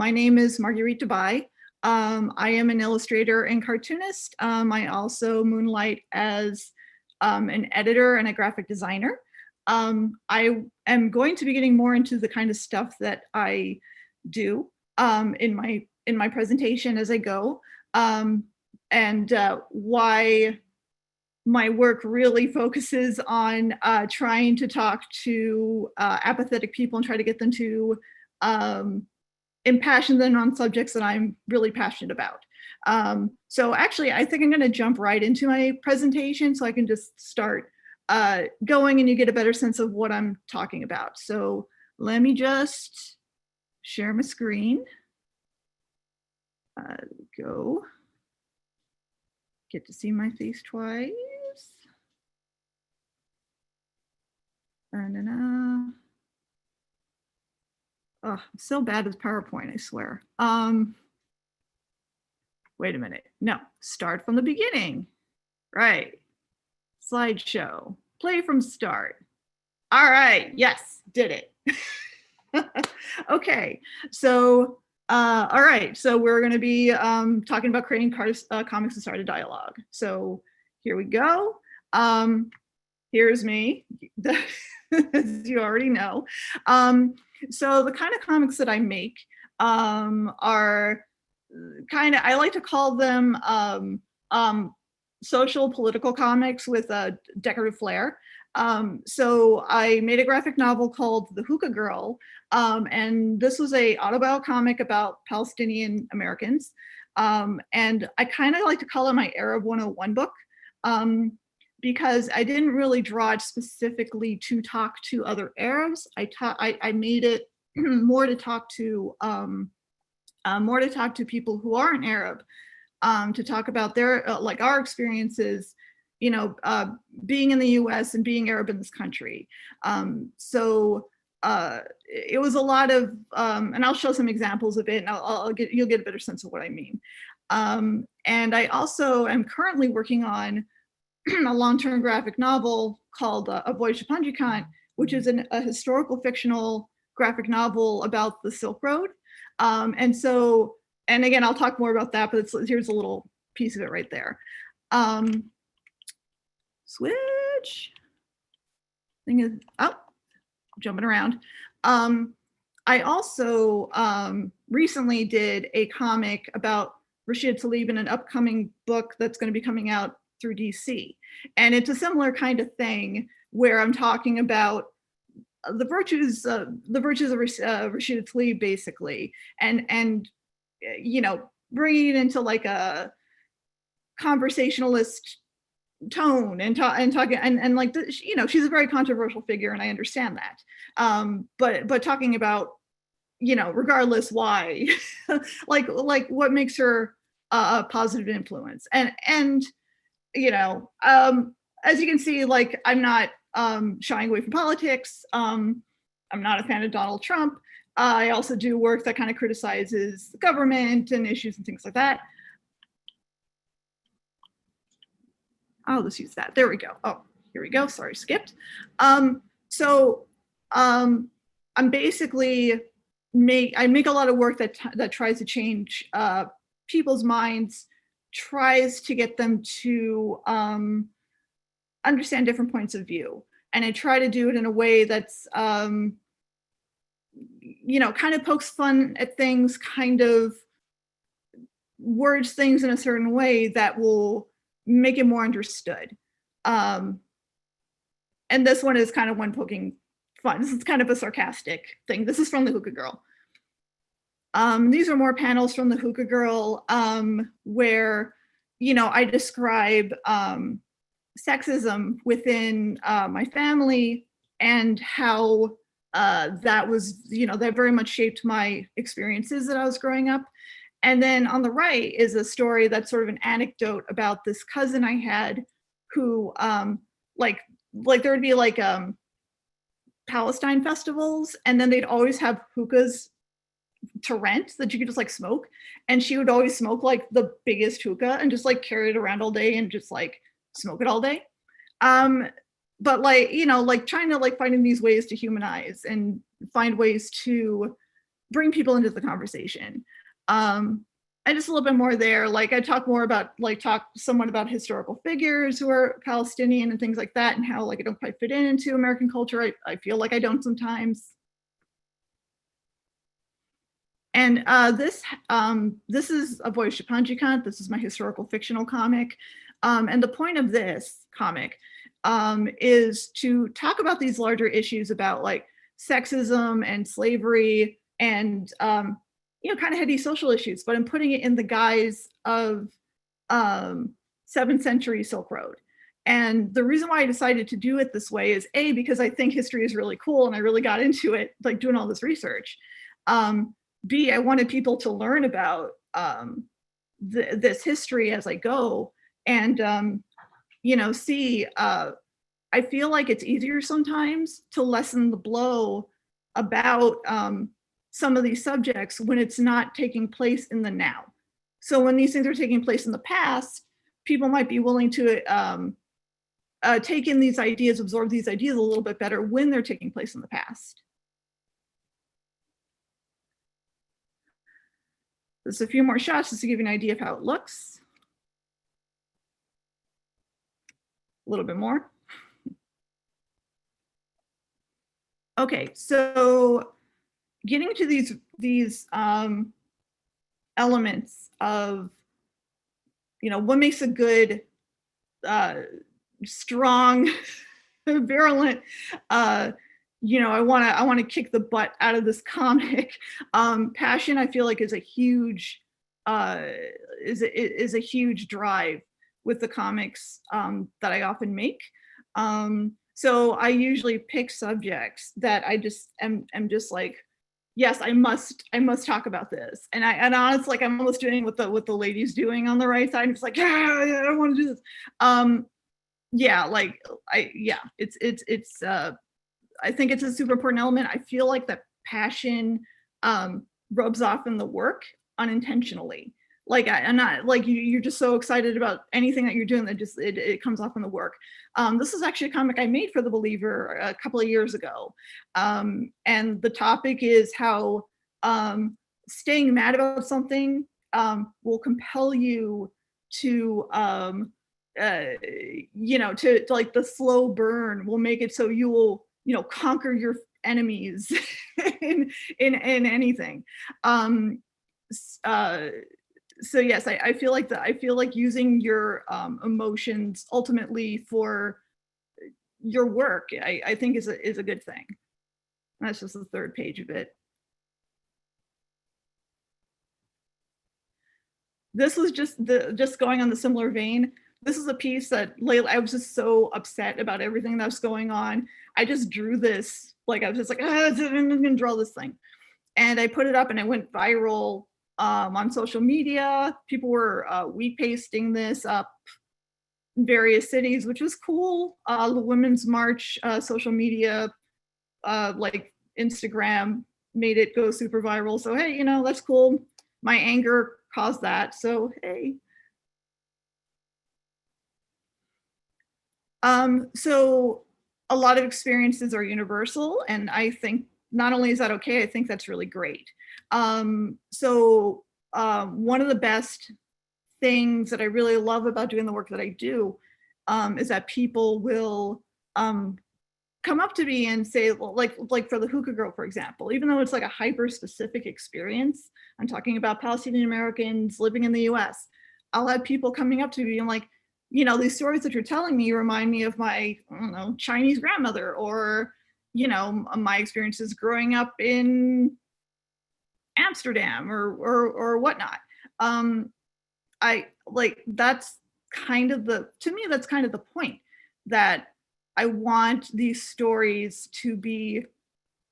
My name is Marguerite Dabaie. I am an illustrator and cartoonist. I also moonlight as an editor and a graphic designer. I am going to be getting more into the kind of stuff that I do in my presentation as I go, and why my work really focuses on trying to talk to apathetic people and try to get them to impassion them on subjects that I'm really passionate about. So actually, I think I'm going to jump right into my presentation so I can just start going and you get a better sense of what I'm talking about. So let me just share my screen. Go. Get to see my face twice. Oh, I'm so bad with PowerPoint, I swear. Wait a minute. No, start from the beginning. Right. Slideshow. Play from start. All right. Yes, did it. Okay. So, all right. So we're going to be talking about creating comics and start a dialogue. So here we go. Here's me, as you already know. So the kind of comics that I make are kind of, I like to call them social political comics with a decorative flair. So I made a graphic novel called The Hookah Girl, and this was a autobiographical comic about Palestinian Americans. And I kind of like to call it my Arab 101 book. Because I didn't really draw it specifically to talk to other Arabs. I made it more to talk to people who aren't Arab, to talk about their like our experiences, you know, being in the U.S. and being Arab in this country. So it was a lot of, and I'll show some examples of it, and you'll get a better sense of what I mean. And I also am currently working on a long-term graphic novel called A Voyage to Panjikant, which is a historical fictional graphic novel about the Silk Road. And again, I'll talk more about that, but here's a little piece of it right there. Switch. Thing is, oh, jumping around. I also recently did a comic about Rashid Tlaib in an upcoming book that's going to be coming out through DC. And it's a similar kind of thing where I'm talking about the virtues of Rashid Tlaib, basically, and you know, bringing it into like a conversationalist tone and talking and like you know, she's a very controversial figure, and I understand that. But talking about, you know, regardless why, like what makes her a positive influence, and you know, as you can see, like I'm not shying away from politics. I'm not a fan of Donald Trump. I also do work that kind of criticizes the government and issues and things like that. I'll just use that. There we go. Oh, here we go. Sorry, skipped. So I'm basically I make a lot of work that tries to change people's minds, tries to get them to understand different points of view. And I try to do it in a way that's, you know, kind of pokes fun at things, kind of words things in a certain way that will make it more understood. And this one is kind of one poking fun. This is kind of a sarcastic thing. This is from The Hookah Girl. These are more panels from The Hookah Girl, where, you know, I describe sexism within my family and how that was, you know, that very much shaped my experiences that I was growing up. And then on the right is a story that's sort of an anecdote about this cousin I had who, like there would be like Palestine festivals, and then they'd always have hookahs to rent that you could just like smoke, and she would always smoke like the biggest hookah and just like carry it around all day and just like smoke it all day. But like, you know, like trying to like finding these ways to humanize and find ways to, bring people into the conversation. And just a little bit more there. Like I talk more about, like talk somewhat about historical figures who are Palestinian and things like that, and how like I don't quite fit into American culture. I feel like I don't sometimes. And this is A Voyage to Panjikant. This is my historical fictional comic. And the point of this comic is to talk about these larger issues about like sexism and slavery and you know, kind of heady social issues, but I'm putting it in the guise of 7th century Silk Road. And the reason why I decided to do it this way is A, because I think history is really cool and I really got into it, like doing all this research. B, I wanted people to learn about this history as I go. And, you know, C, I feel like it's easier sometimes to lessen the blow about some of these subjects when it's not taking place in the now. So when these things are taking place in the past, people might be willing to take in these ideas, absorb these ideas a little bit better when they're taking place in the past. There's a few more shots just to give you an idea of how it looks. A little bit more. Okay, so getting to these elements of, you know, what makes a good, strong, virulent, you know, I want to kick the butt out of this comic. Passion, I feel like, is a huge is a huge drive with the comics that I often make. So I usually pick subjects that I just am just like, yes, I must talk about this. And honestly, like I'm almost doing what the lady's doing on the right side. I'm just like, yeah, I want to do this. Yeah, like it's I think it's a super important element. I feel like that passion rubs off in the work unintentionally. Like I'm not like you're just so excited about anything that you're doing that just it comes off in the work. This is actually a comic I made for The Believer a couple of years ago, and the topic is how staying mad about something will compel you to you know, to like the slow burn will make it so you will, you know, conquer your enemies in anything. So yes, I feel like I feel like using your emotions ultimately for your work, I think is a good thing. That's just the third page of it. This was just going on the similar vein. This is a piece that lately I was just so upset about everything that was going on. I just drew this, like I was just like, I'm gonna draw this thing. And I put it up and it went viral on social media. People were wheat pasting this up in various cities, which was cool. The Women's March social media, like Instagram, made it go super viral. So hey, you know, that's cool. My anger caused that. So hey. So a lot of experiences are universal, and I think not only is that okay, I think that's really great. So one of the best things that I really love about doing the work that I do is that people will come up to me and say, well, like for the hookah girl, for example, even though it's like a hyper specific experience, I'm talking about Palestinian Americans living in the US. I'll have people coming up to me and like, you know, these stories that you're telling me remind me of my, I don't know, Chinese grandmother, or, you know, my experiences growing up in Amsterdam or whatnot. I like, that's kind of to me, that's kind of the point, that I want these stories to be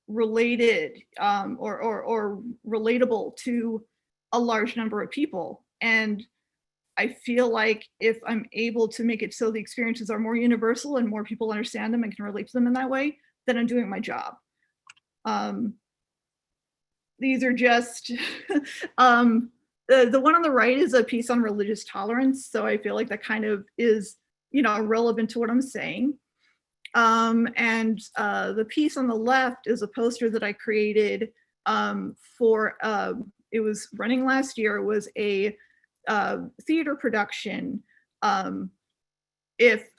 related or relatable to a large number of people. And I feel like if I'm able to make it so the experiences are more universal and more people understand them and can relate to them in that way, then I'm doing my job. These are just, the one on the right is a piece on religious tolerance. So I feel like that kind of is, you know, relevant to what I'm saying. And the piece on the left is a poster that I created for it was running last year. It was a theater production. Um, if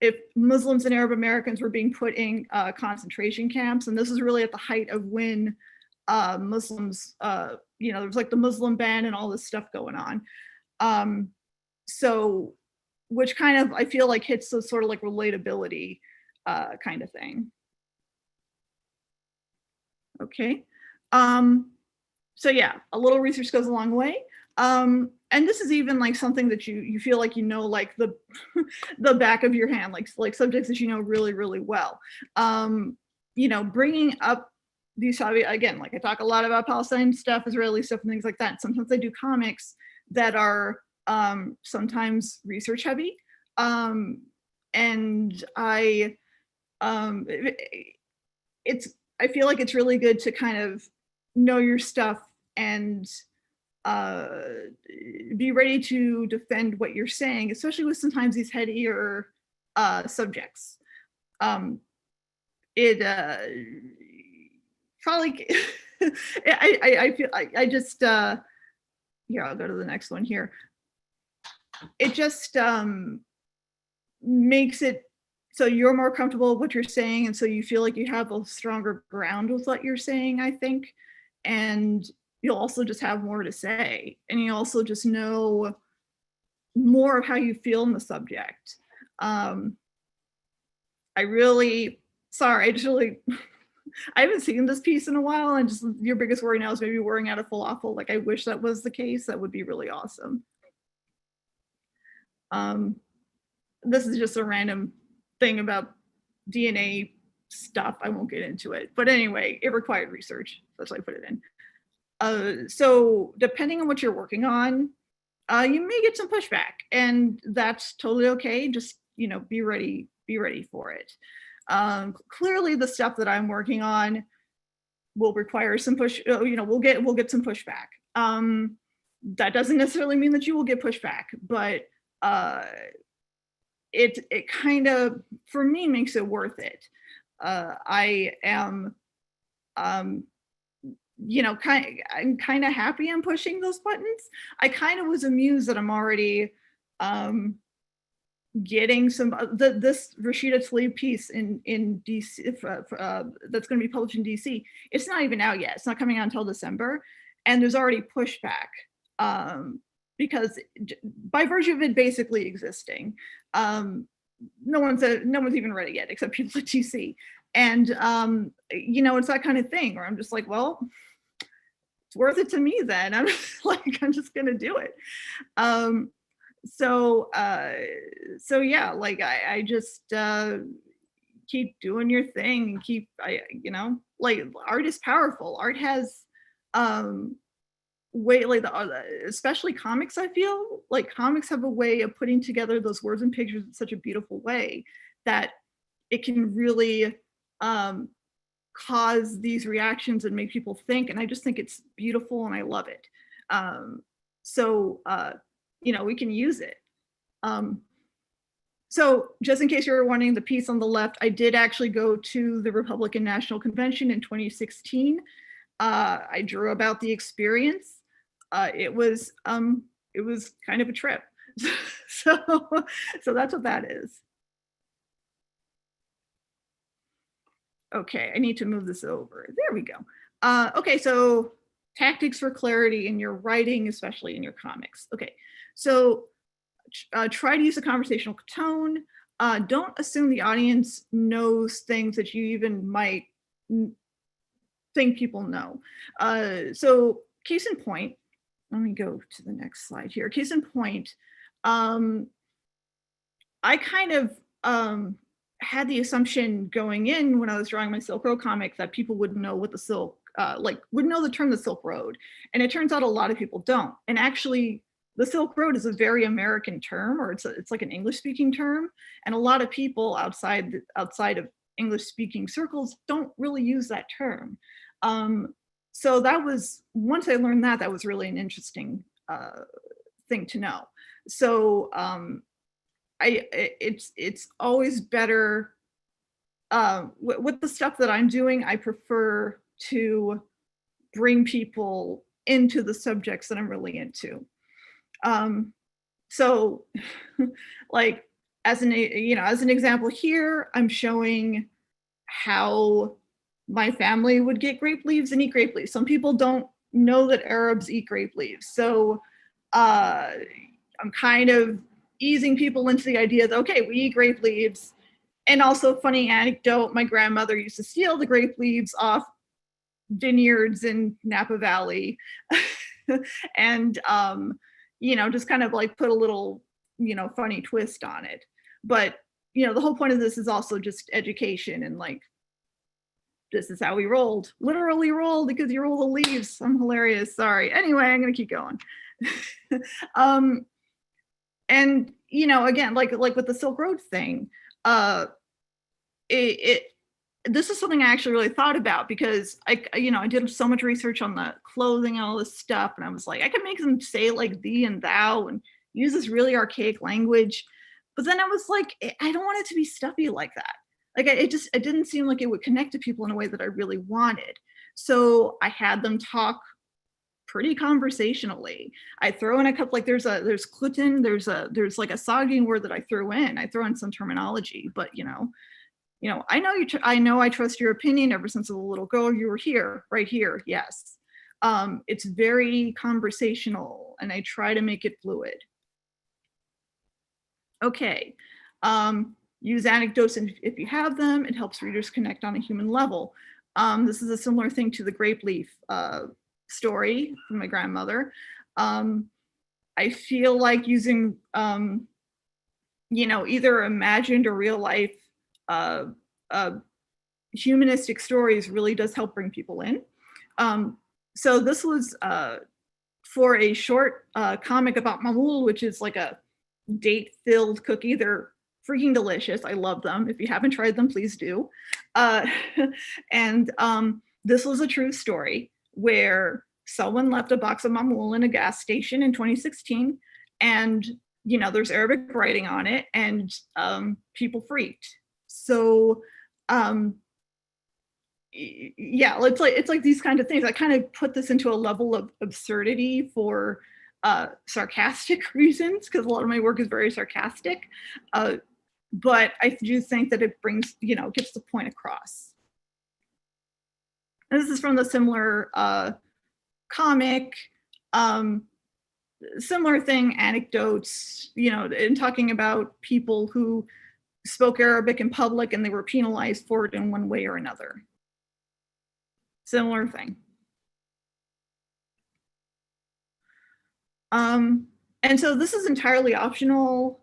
if Muslims and Arab Americans were being put in concentration camps, and this is really at the height of when Muslims, there was like the Muslim ban and all this stuff going on. Um, so, which kind of I feel like hits the sort of like relatability kind of thing. Okay. So yeah, a little research goes a long way. And this is even like something that you feel like like the the back of your hand, like subjects that you know really really well. Bringing up these hobby again, like I talk a lot about Palestine stuff, Israeli stuff, and things like that. Sometimes I do comics that are sometimes research heavy, and it's I feel like it's really good to kind of know your stuff and uh, be ready to defend what you're saying, especially with sometimes these headier subjects. It probably I feel I just here I'll go to the next one here. It just makes it so you're more comfortable with what you're saying, and so you feel like you have a stronger ground with what you're saying, I think. And you'll also just have more to say, and you also just know more of how you feel in the subject. I really sorry, I just really I haven't seen this piece in a while, and just your biggest worry now is maybe worrying out a falafel. Like I wish that was the case. That would be really awesome. This is just a random thing about DNA stuff. I won't get into it. But anyway, it required research. That's why I put it in. So depending on what you're working on, you may get some pushback, and that's totally okay. Just be ready for it. Clearly, the stuff that I'm working on will require some push. We'll get some pushback. That doesn't necessarily mean that you will get pushback, but it kind of for me makes it worth it. I am I'm kind of happy I'm pushing those buttons. I kind of was amused that I'm already getting some this Rashida Tlaib piece in DC that's going to be published in DC. It's not even out yet. It's not coming out until December, and there's already pushback because by virtue of it basically existing, no one's even read it yet except people at DC. And it's that kind of thing where I'm just like, well, it's worth it to me then. I'm just gonna do it. So yeah, like I just keep doing your thing and keep like art is powerful. Art has way like especially comics. I feel like comics have a way of putting together those words and pictures in such a beautiful way that it can really cause these reactions and make people think. And I just think it's beautiful and I love it. So we can use it. So just in case you were wondering, the piece on the left, I did actually go to the Republican National Convention in 2016. I drew about the experience. It was kind of a trip. so that's what that is. Okay, I need to move this over. There we go. Okay, so tactics for clarity in your writing, especially in your comics. Okay, so try to use a conversational tone. Don't assume the audience knows things that you even might think people know. So case in point, let me go to the next slide here. Case in point, I kind of had the assumption going in when I was drawing my Silk Road comic that people would know what the Silk, would know the term the Silk Road. And it turns out a lot of people don't. And actually, the Silk Road is a very American term, or it's like an English speaking term. And a lot of people outside of English speaking circles don't really use that term. So that was, once I learned that was really an interesting thing to know. So it's always better with the stuff that I'm doing. I prefer to bring people into the subjects that I'm really into. So like as an example here, I'm showing how my family would get grape leaves and eat grape leaves. Some people don't know that Arabs eat grape leaves. So I'm kind of easing people into the idea that, okay, we eat grape leaves. And also, funny anecdote, my grandmother used to steal the grape leaves off vineyards in Napa Valley. And, just kind of like put a little, funny twist on it. But, the whole point of this is also just education and like, this is how we rolled. Literally rolled because you roll the leaves. I'm hilarious. Sorry. Anyway, I'm gonna keep going. And again, like with the Silk Road thing, it this is something I actually really thought about because I did so much research on the clothing and all this stuff, and I was like, I could make them say like thee and thou and use this really archaic language, but then I was like, I don't want it to be stuffy like that. Like it didn't seem like it would connect to people in a way that I really wanted. So I had them talk pretty conversationally. I throw in a couple, like there's Clutin, there's like a Sogdian word that I throw in some terminology, but I know I trust your opinion ever since I was a little girl. You were here, right here. Yes. It's very conversational and I try to make it fluid. Okay. Use anecdotes if you have them. It helps readers connect on a human level. This is a similar thing to the grape leaf story from my grandmother. I feel like using, either imagined or real life humanistic stories really does help bring people in. So this was for a short comic about mamul, which is like a date-filled cookie. They're freaking delicious. I love them. If you haven't tried them, please do. And this was a true story where someone left a box of mamul in a gas station in 2016, and there's Arabic writing on it, and people freaked. So yeah, it's like these kind of things. I kind of put this into a level of absurdity for sarcastic reasons, because a lot of my work is very sarcastic. But I do think that it brings, gets the point across. And this is from the similar comic. Similar thing, anecdotes, in talking about people who spoke Arabic in public and they were penalized for it in one way or another. Similar thing. And so this is entirely optional.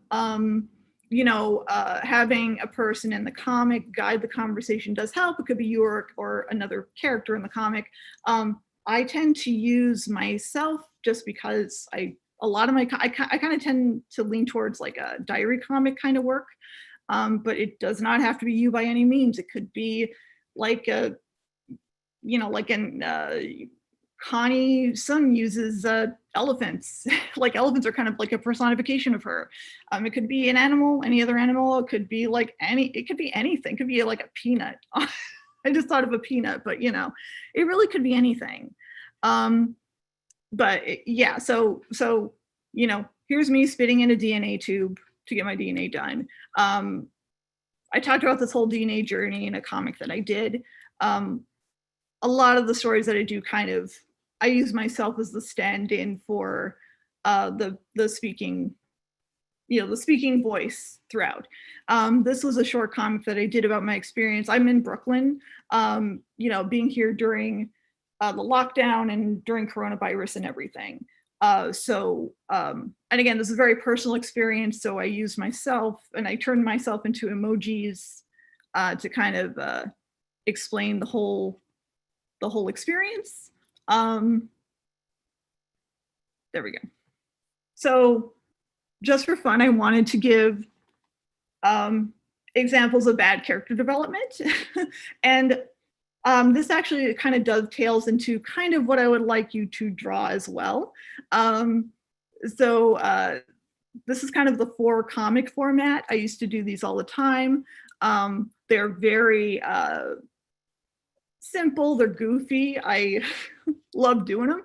Having a person in the comic guide the conversation does help. It could be you or another character in the comic. I tend to use myself just because I kind of tend to lean towards like a diary comic kind of work. But it does not have to be you by any means. It could be like Connie Sun uses elephants. Like elephants are kind of like a personification of her. It could be an animal, any other animal. It could be like it could be anything. It could be like a peanut. I just thought of a peanut, but it really could be anything. Yeah, so here's me spitting in a DNA tube to get my DNA done. I talked about this whole DNA journey in a comic that I did. A lot of the stories that I do I use myself as the stand-in for the speaking, the speaking voice throughout. This was a short comic that I did about my experience. I'm in Brooklyn, being here during the lockdown and during coronavirus and everything. And again, this is a very personal experience. So I use myself and I turn myself into emojis to kind of explain the whole experience. There we go. So just for fun, I wanted to give examples of bad character development. And this actually kind of dovetails into kind of what I would like you to draw as well. This is kind of the 4 comic format. I used to do these all the time. They're very simple, they're goofy. I love doing them.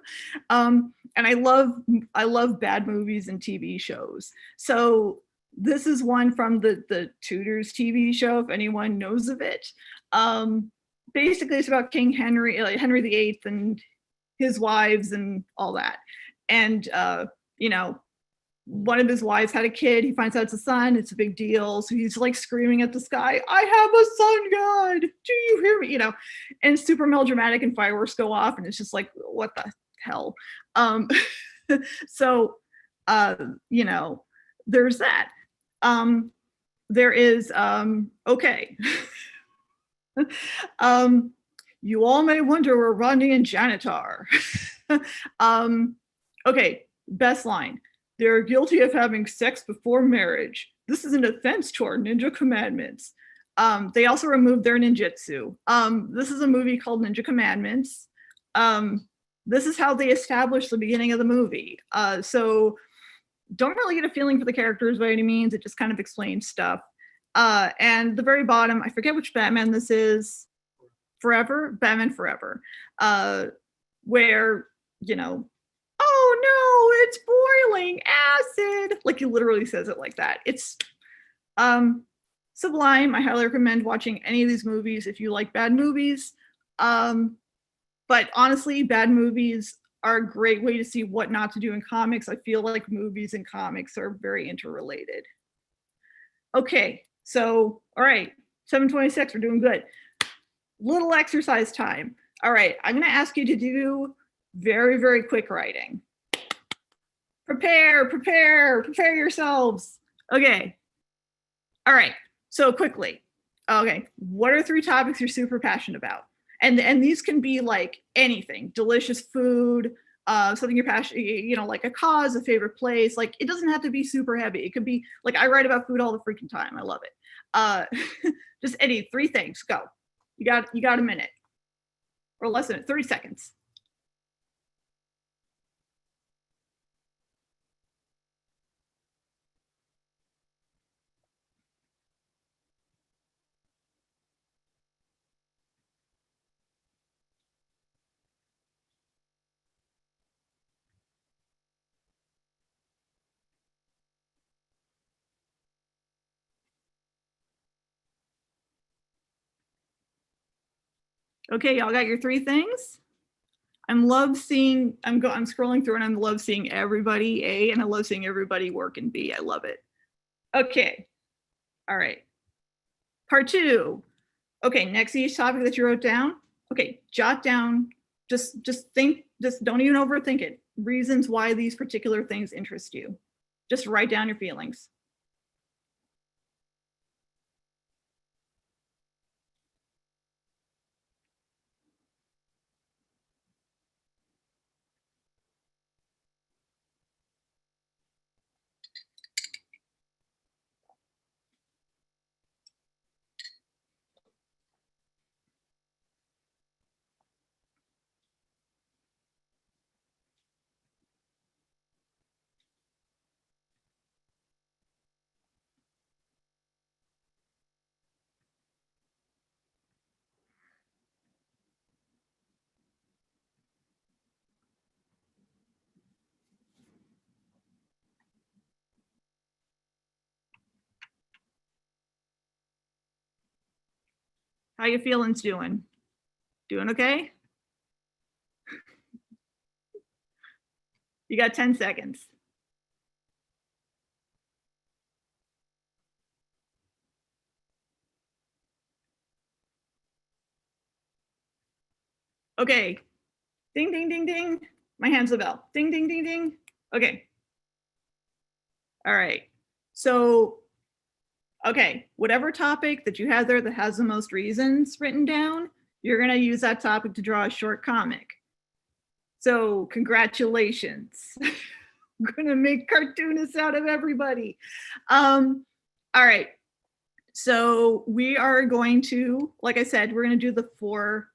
And I love bad movies and TV shows. So this is one from the Tudors TV show, if anyone knows of it. Basically, it's about King Henry, like Henry VIII, and his wives and all that. And you know, one of his wives had a kid. He finds out it's a son. It's a big deal. So he's like screaming at the sky, "I have a son, God. Do you hear me?" You know, and it's super melodramatic, and fireworks go off, and it's just like, what the hell? Um, so, you know, there's that. There is, okay. um, you all may wonder where Rodney and Janet are. Okay, best line. They're guilty of having sex before marriage. This is an offense to our ninja commandments. They also removed their ninjutsu. This is a movie called Ninja Commandments. This is how they established the beginning of the movie. So don't really get a feeling for the characters by any means. It just kind of explains stuff. And the very bottom, I forget which Batman this is. Batman Forever, where, you know, oh no, it's boiling acid. Like he literally says it like that. It's sublime. I highly recommend watching any of these movies if you like bad movies. But honestly, bad movies are a great way to see what not to do in comics. I feel like movies and comics are very interrelated. Okay, so all right, 7:26, we're doing good. Little exercise time. All right, I'm gonna ask you to do very, very quick writing. Prepare yourselves. Okay. All right, so quickly. Okay, what are 3 topics you're super passionate about? And these can be like anything, delicious food, something you're passionate, you know, like a cause, a favorite place. Like it doesn't have to be super heavy. It could be like I write about food all the freaking time. I love it. Just any 3 things. Go. You got a minute or less than 30 seconds. Okay, y'all got your 3 things? I'm scrolling through and I'm love seeing everybody A, and I love seeing everybody work in B. I love it. Okay. All right. Part 2. Okay, next to each topic that you wrote down. Okay, jot down, just think, just don't even overthink it. Reasons why these particular things interest you. Just write down your feelings. How your feelings doing? Doing okay? You got 10 seconds. Okay. Ding, ding, ding, ding. My hand's the bell. Ding, ding, ding, ding. Okay. All right. So, okay, whatever topic that you have there that has the most reasons written down, you're going to use that topic to draw a short comic. So, congratulations. I'm going to make cartoonists out of everybody. All right. So, we are going to, like I said, we're going to do the 4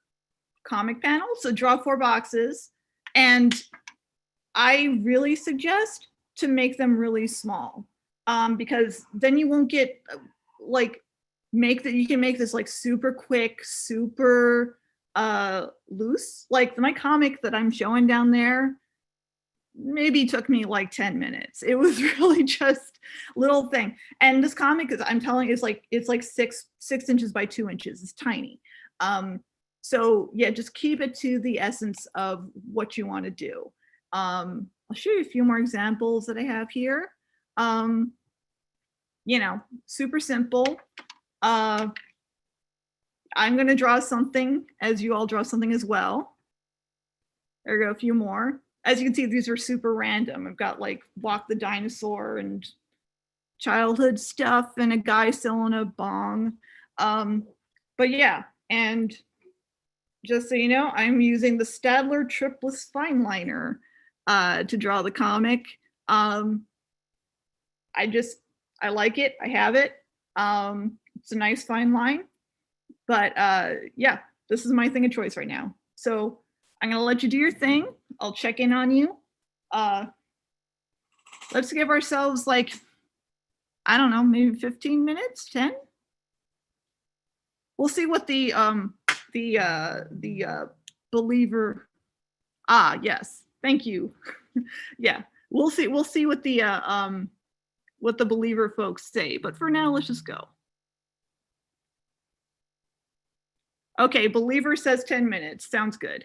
comic panels. So, draw 4 boxes. And I really suggest to make them really small, because then you won't get like you can make this like super quick, super loose. Like my comic that I'm showing down there maybe took me like 10 minutes. It was really just little thing. And this comic is, I'm telling you, it's like 6 inches by 2 inches. It's tiny. So yeah, just keep it to the essence of what you want to do. I'll show you a few more examples that I have here. You know, super simple. I'm going to draw something as you all draw something as well. There we go, a few more. As you can see, these are super random. I've got like Walk the Dinosaur and childhood stuff and a guy selling a bong. But yeah, and just so you know, I'm using the Staedtler Triplus Fine Liner to draw the comic. I like it. I have it. It's a nice fine line. But yeah, this is my thing of choice right now. So I'm gonna let you do your thing. I'll check in on you. Let's give ourselves like, I don't know, maybe 15 minutes, 10. We'll see what the believer. Ah, yes, thank you. Yeah, we'll see what the believer folks say. But for now, let's just go. Okay, believer says 10 minutes. Sounds good.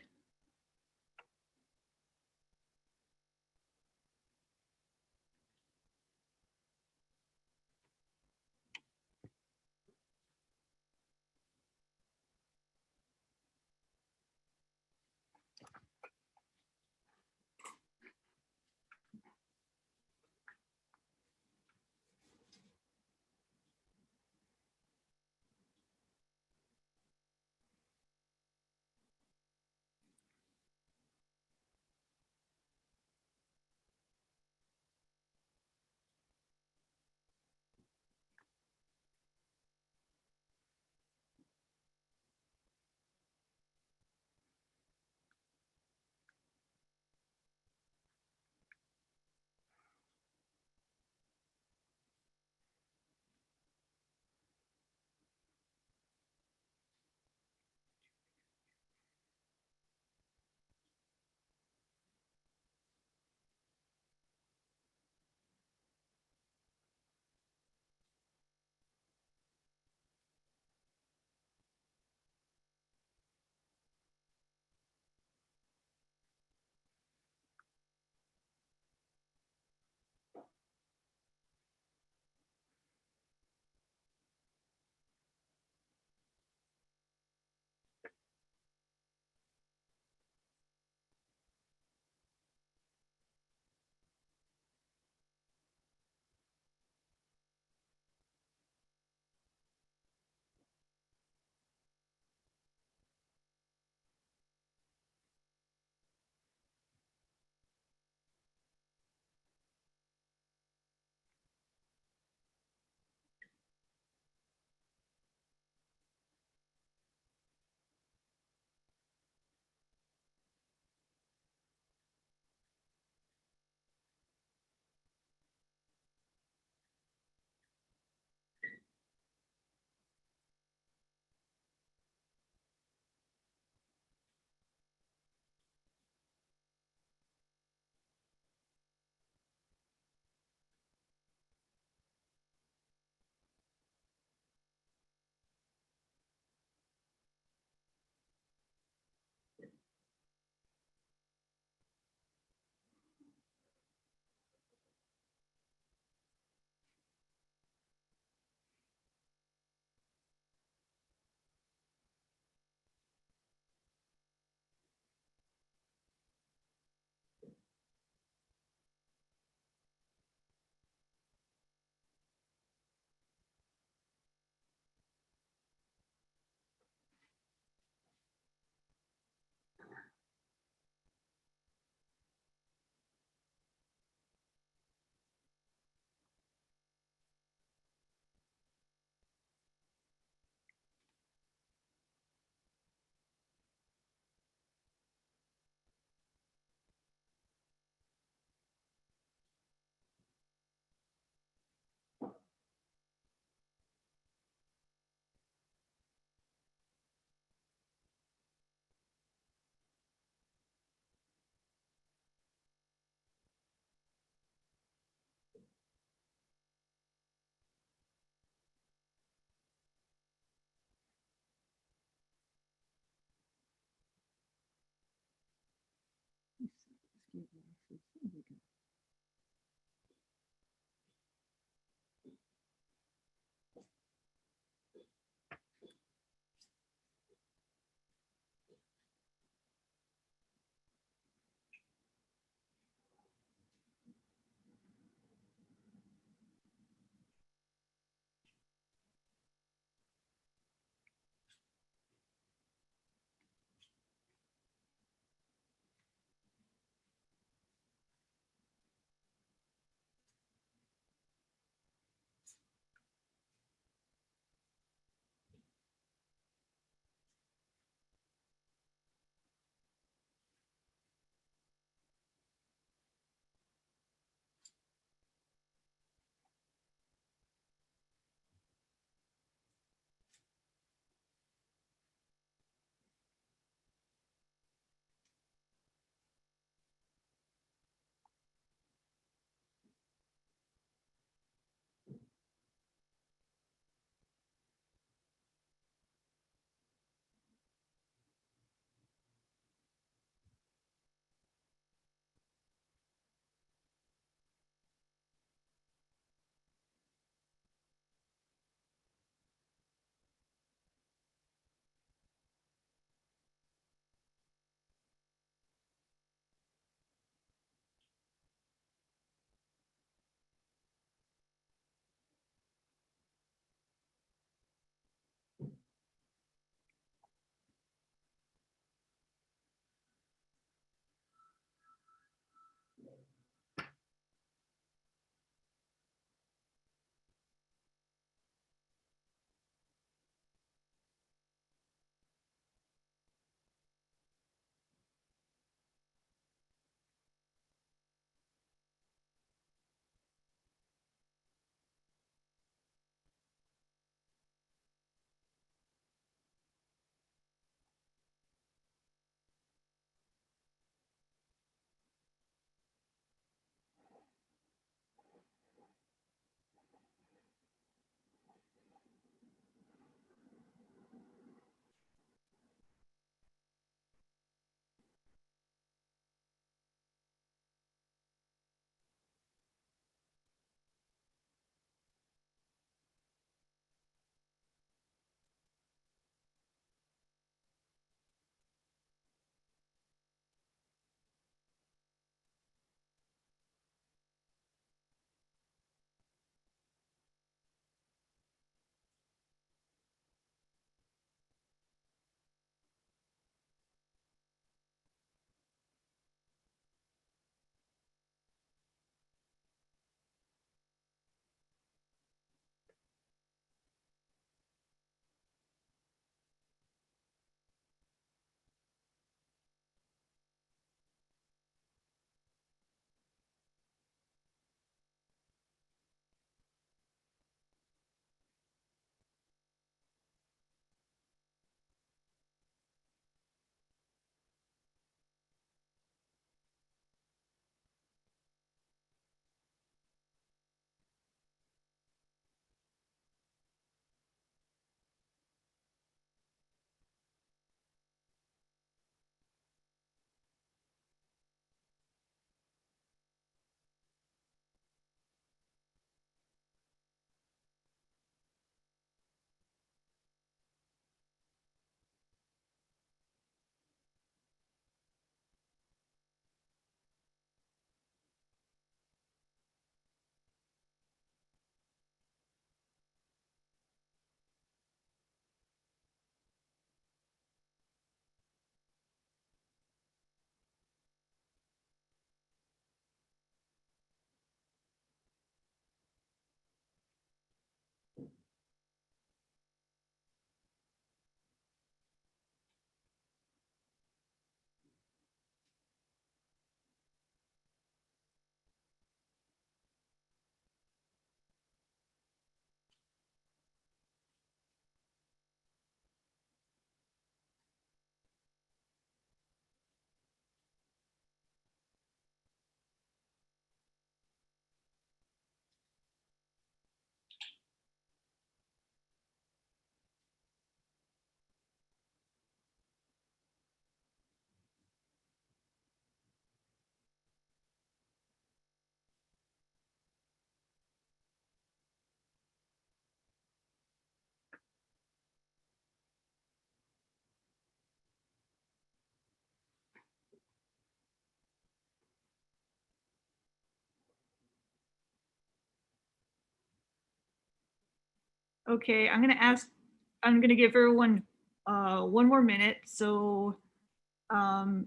Okay, I'm gonna give everyone one more minute. So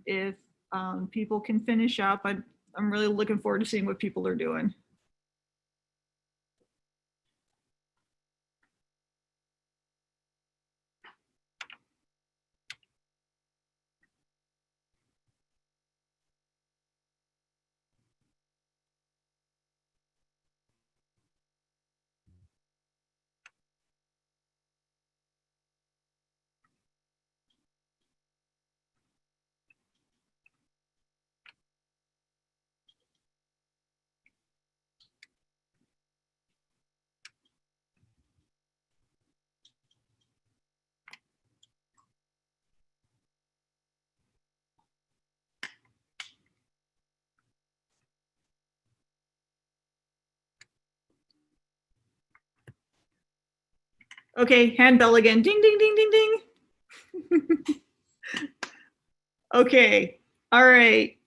if people can finish up, I'm really looking forward to seeing what people are doing. Okay, handbell again. Ding, ding, ding, ding, ding. Okay, all right.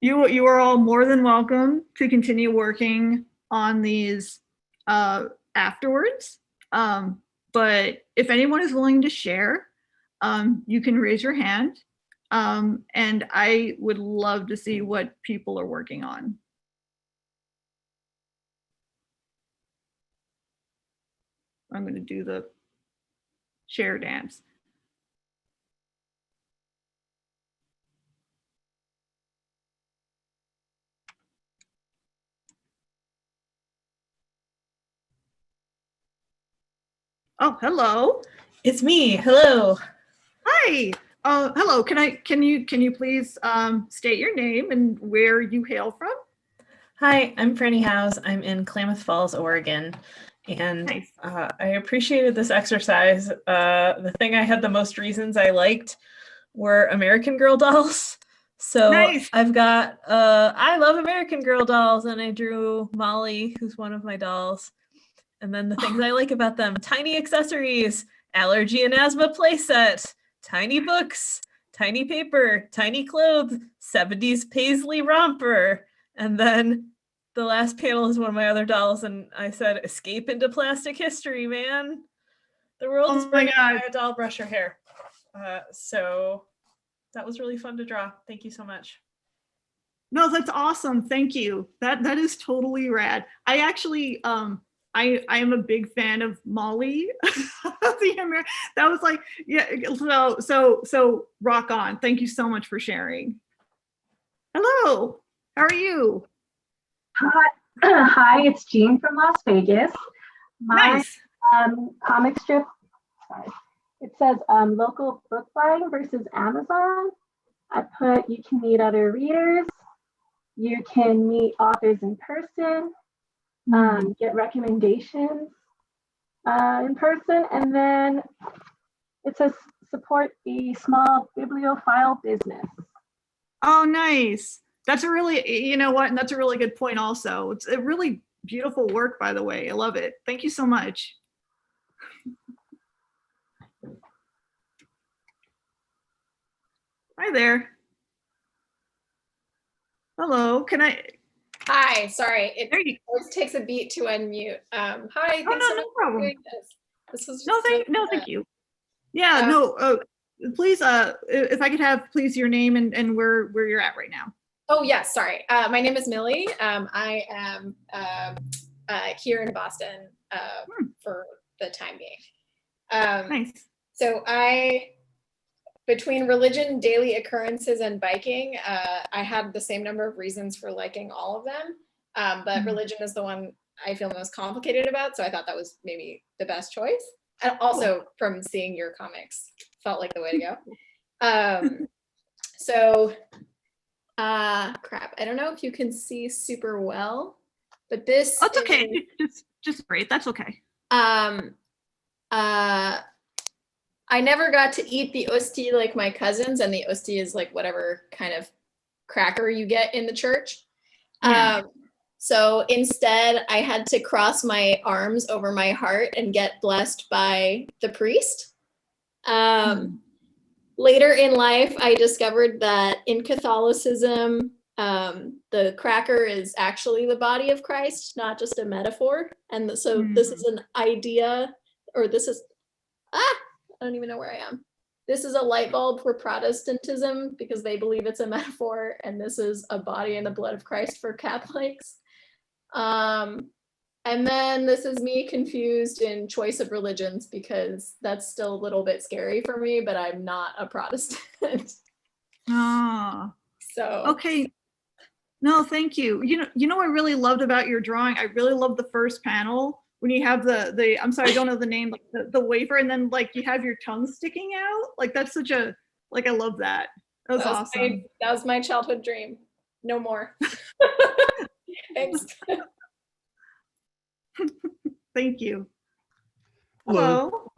You are all more than welcome to continue working on these afterwards. But if anyone is willing to share, you can raise your hand. And I would love to see what people are working on. I'm going to do the share dance. Oh, hello. It's me. Hello. Hi. Hello. Can you please state your name and where you hail from? Hi, I'm Franny House. I'm in Klamath Falls, Oregon. And Nice. I appreciated this exercise. The thing I had the most reasons I liked were American Girl dolls. So Nice. I've got, I love American Girl dolls, and I drew Molly, who's one of my dolls. And then the things I like about them: tiny accessories, allergy and asthma playset, tiny books, tiny paper, tiny clothes, 70s paisley romper. And then the last panel is one of my other dolls, and I said, escape into plastic history, man. The world is burning by a doll, brush your hair. So that was really fun to draw. Thank you so much. No, that's awesome. Thank you. That is totally rad. I actually I am a big fan of Molly. That was like, yeah, so rock on. Thank you so much for sharing. Hello. How are you? Hi, hi, it's Jean from Las Vegas. My Nice. comic strip, sorry, it says local book buying versus Amazon. I put you can meet other readers, you can meet authors in person, get recommendations in person, and then it says support a small bibliophile business. Oh, nice. That's a really, you know what? And that's a really good point also. It's a really beautiful work, by the way. I love it. Thank you so much. Hi there. Hello, can I? Hi, sorry. It There you always takes a beat to unmute. Hi, Oh, thanks no, so no much for problem. doing this. This was No, just really thank you. Yeah, no, please, if I could have please your name and where you're at right now. Oh, yes, sorry. My name is Millie. I am here in Boston for the time being. Nice. So between religion, daily occurrences, and biking, I had the same number of reasons for liking all of them. But religion is the one I feel most complicated about. So I thought that was maybe the best choice. And also from seeing your comics, felt like the way to go. So crap, I don't know if you can see super well, but this That's okay. Just great. That's okay. I never got to eat the osti like my cousins, and the osti is like whatever kind of cracker you get in the church. Yeah. So instead, I had to cross my arms over my heart and get blessed by the priest. Later in life, I discovered that in Catholicism, The cracker is actually the body of Christ, not just a metaphor. And so this is an idea, or this is, I don't even know where I am. This is a light bulb for Protestantism because they believe it's a metaphor, and this is a body and the blood of Christ for Catholics. And then this is me confused in choice of religions because that's still a little bit scary for me, but I'm not a Protestant. Ah, So okay. No, thank you. You know what I really loved about your drawing? I really loved the first panel when you have the I'm sorry, I don't know the name, like the wafer, and then like you have your tongue sticking out. Like that's such a, like, I love that. That was awesome. that was my childhood dream. No more. Thanks. Thank you. Hello.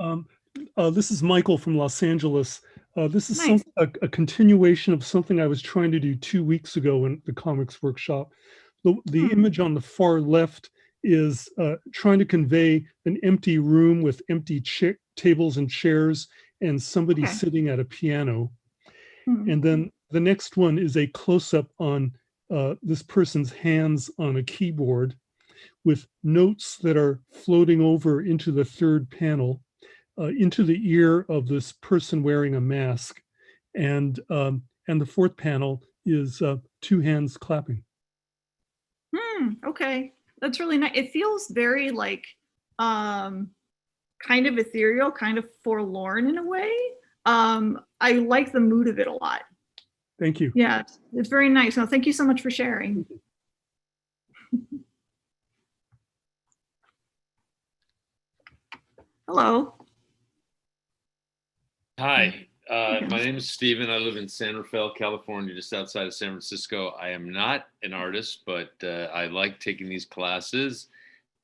This is Michael from Los Angeles. This is Nice. a continuation of something I was trying to do 2 weeks ago in the comics workshop. The image on the far left is trying to convey an empty room with empty tables and chairs and somebody sitting at a piano. And then the next one is a close-up on this person's hands on a keyboard with notes that are floating over into the third panel, into the ear of this person wearing a mask. And the fourth panel is 2 hands clapping. Okay. That's really nice. It feels very like kind of ethereal, kind of forlorn in a way. I like the mood of it a lot. Thank you. Yeah, it's very nice. No, thank you so much for sharing. Hello. Hi, my name is Steven. I live in San Rafael, California, just outside of San Francisco. I am not an artist, but I like taking these classes.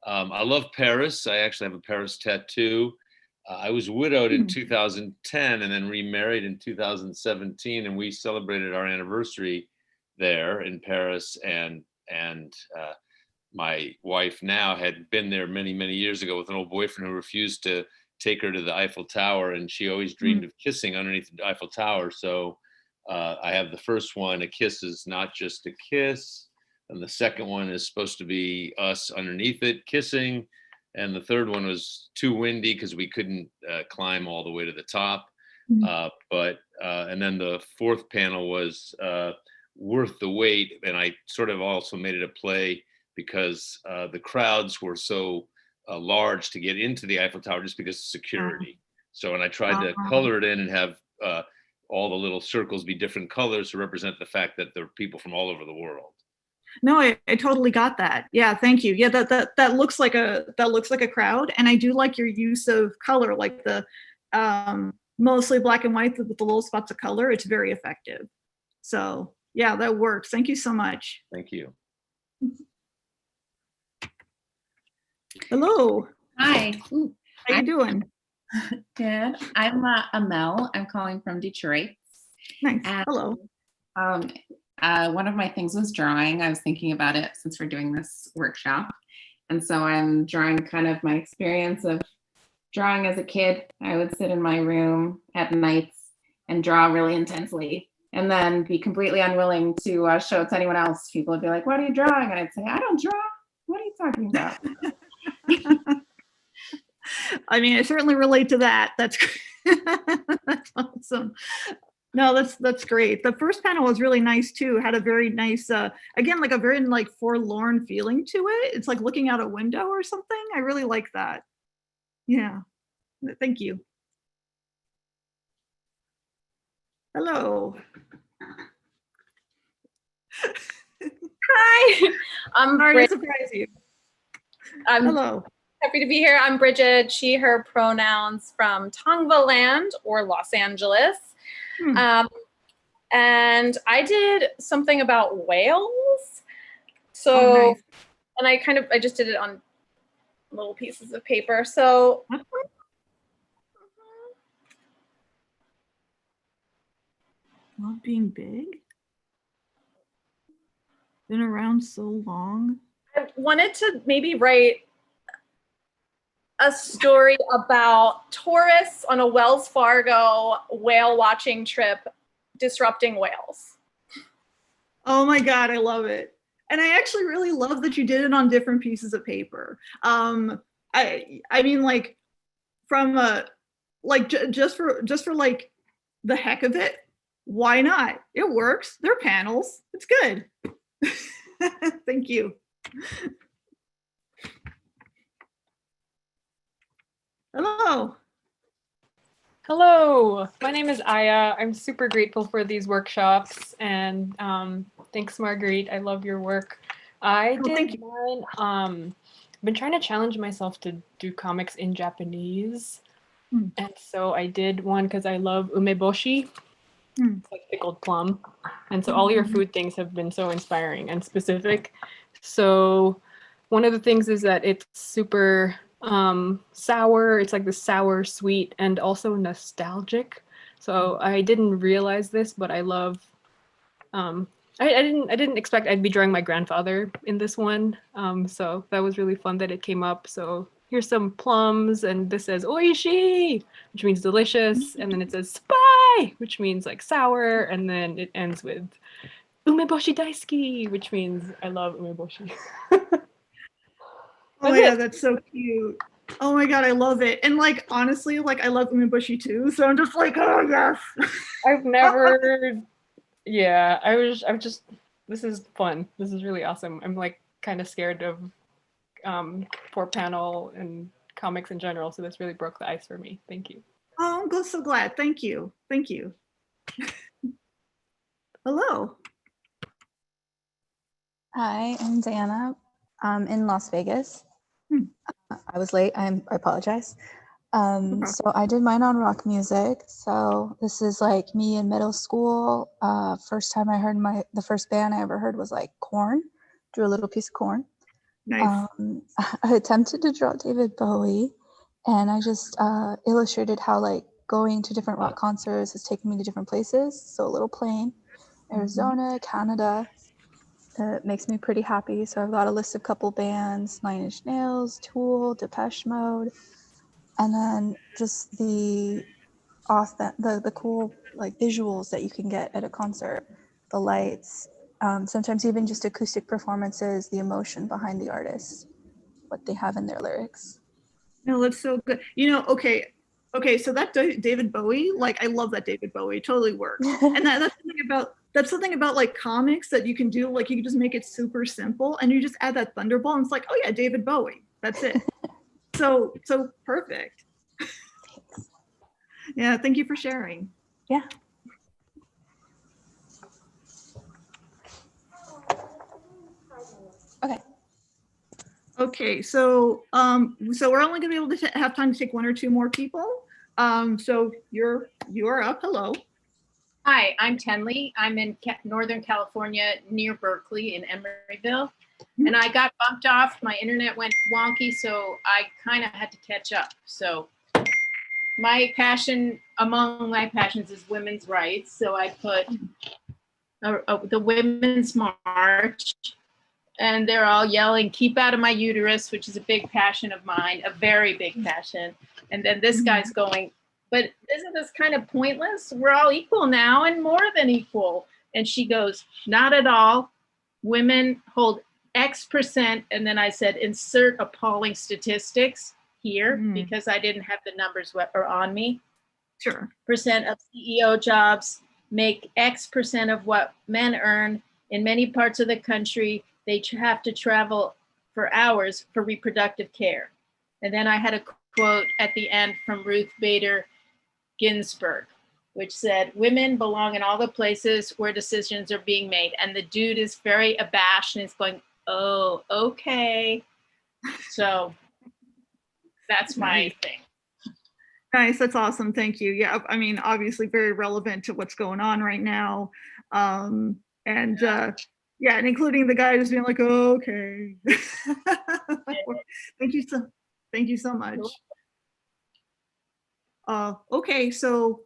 I love Paris. I actually have a Paris tattoo. I was widowed in 2010 and then remarried in 2017, and we celebrated our anniversary there in Paris. And my wife now had been there many, many years ago with an old boyfriend who refused to take her to the Eiffel Tower, and she always dreamed of kissing underneath the Eiffel Tower. So I have the first one, a kiss is not just a kiss, and the second one is supposed to be us underneath it kissing, and the third one was too windy because we couldn't climb all the way to the top. And then the fourth panel was worth the wait, and I sort of also made it a play because the crowds were so large to get into the Eiffel Tower just because of security. So, and I tried to color it in and have all the little circles be different colors to represent the fact that there are people from all over the world. No, I totally got that. Yeah, thank you. Yeah, that looks like a crowd, and I do like your use of color, like the mostly black and white with the little spots of color. It's very effective. So yeah, that works. Thank you so much. Thank you. Hello. Hi. How you doing? Good. I'm Amel. I'm calling from Detroit. Nice. And, Hello. One of my things was drawing. I was thinking about it since we're doing this workshop. And so I'm drawing kind of my experience of drawing as a kid. I would sit in my room at nights and draw really intensely and then be completely unwilling to show it to anyone else. People would be like, "What are you drawing?" And I'd say, "I don't draw. What are you talking about?" I mean, I certainly relate to that. That's that's awesome. No, that's great. The first panel was really nice too. Had a very nice, again, like a very like forlorn feeling to it. It's like looking out a window or something. I really like that. Yeah. Thank you. Hello. Hi. I'm Sorry to surprise you. Hello. Happy to be here. I'm Bridget, she, her pronouns from Tongva Land or Los Angeles. And I did something about whales. So, nice. and I just did it on little pieces of paper. So, Love being big. Been around so long. I wanted to maybe write a story about tourists on a Wells Fargo whale watching trip disrupting whales. Oh my God, I love it. And I actually really love that you did it on different pieces of paper. I mean, like from like just for like the heck of it, why not? It works. They're panels. It's good. Thank you. Hello. Hello, my name is Aya. I'm super grateful for these workshops and thanks Marguerite. I love your work. I Oh, thank did mine. I've been trying to challenge myself to do comics in Japanese. And so I did one because I love umeboshi. It's like pickled plum. And so all your food things have been so inspiring and specific. So one of the things is that it's super sour. It's like the sour, sweet, and also nostalgic. So I didn't realize this, but I love. I didn't expect I'd be drawing my grandfather in this one. So that was really fun that it came up. So here's some plums, and this says oishi, which means delicious, and then it says spy, which means like sour, and then it ends with umeboshi daisuki, which means I love umeboshi. Oh yeah, that's so cute. Oh my God, I love it. And like, honestly, like I love umeboshi too. So I'm just like, oh yes. I've never, yeah, I'm just, this is fun. This is really awesome. I'm like kind of scared of 4-panel and comics in general. So this really broke the ice for me. Thank you. Oh, I'm so glad. Thank you. Thank you. Hello. Hi, I'm Diana. I'm in Las Vegas. I was late. I apologize. So I did mine on rock music. So this is like me in middle school. First time I heard the first band I ever heard was like Korn. Drew a little piece of Korn. Nice. I attempted to draw David Bowie, and I just illustrated how like going to different rock concerts has taken me to different places. So a little plane, Arizona, Canada. It makes me pretty happy. So I've got a list of couple bands: Nine Inch Nails, Tool, Depeche Mode, and then just the cool like visuals that you can get at a concert, the lights, sometimes even just acoustic performances, the emotion behind the artist, what they have in their lyrics. No, that's so good. You know, okay. So that David Bowie, like I love that David Bowie. It totally works. And that's something about like comics that you can do. Like you can just make it super simple, and you just add that thunderbolt, and it's like, oh yeah, David Bowie. That's it. so perfect. Thanks. Yeah, thank you for sharing. Yeah. Okay. Okay, so we're only gonna be able to have time to take one or two more people. So you are up. Hello. Hi, I'm Tenley. I'm in Northern California near Berkeley in Emeryville. And I got bumped off. My internet went wonky, so I kind of had to catch up. So my passion, among my passions, is women's rights. So I put the Women's March, and they're all yelling, "Keep out of my uterus," which is a big passion of mine, a very big passion. And then this guy's going, "But isn't this kind of pointless? We're all equal now and more than equal." And she goes, "Not at all. Women hold X%." And then I said, "Insert appalling statistics here," because I didn't have the numbers are on me. Sure. Percent of CEO jobs make X% of what men earn. In many parts of the country, they have to travel for hours for reproductive care. And then I had a quote at the end from Ruth Bader Ginsburg, which said, "Women belong in all the places where decisions are being made." And the dude is very abashed and is going, "Oh, okay." So that's my thing. Nice, that's awesome. Thank you. Yeah, I mean, obviously very relevant to what's going on right now. Yeah, and including the guy who's being like, oh, okay. Thank you so much. Okay, so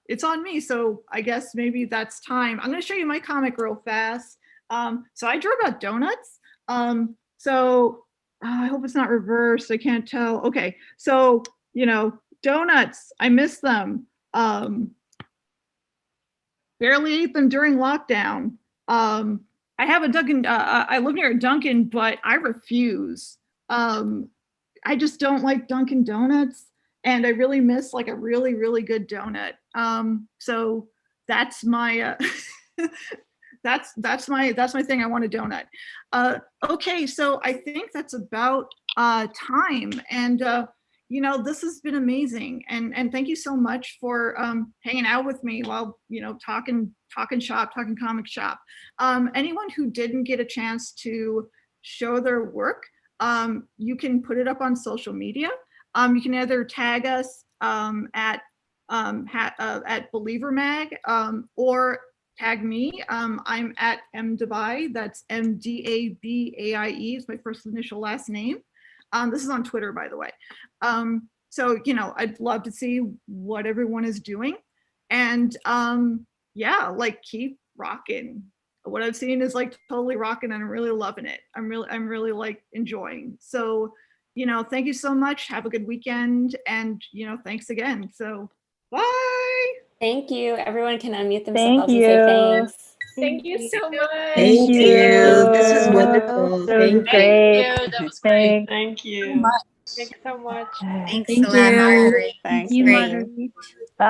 it's on me. So I guess maybe that's time. I'm gonna show you my comic real fast. So I drew about donuts. I hope it's not reversed. I can't tell. Okay, so donuts, I miss them. Barely ate them during lockdown. I have a Dunkin', I live near a Dunkin', but I refuse. I just don't like Dunkin' Donuts, and I really miss like a really, really good donut. So that's my, that's my thing. I want a donut. Okay, so I think that's about time. And you know, this has been amazing. And thank you so much for hanging out with me while, you know, talking comic shop. Anyone who didn't get a chance to show their work, you can put it up on social media. You can either tag us at Believer Mag, or tag me. I'm at Dabaie. That's Mdabaie. It's my first initial last name. This is on Twitter, by the way. So, you know, I'd love to see what everyone is doing. And yeah, like keep rocking. What I've seen is like totally rocking, and I'm really loving it. I'm really like enjoying. So, you know, thank you so much. Have a good weekend. And, you know, thanks again. So bye. Thank you. Everyone can unmute Thank themselves and say you. thanks. Thank you so much. Thank you. This is wonderful. That was Thank you. great. That was great. Thank you. Thanks so much. Thanks Thank a lot, you. Marguerite. Thanks. You, Great. Marguerite. Bye.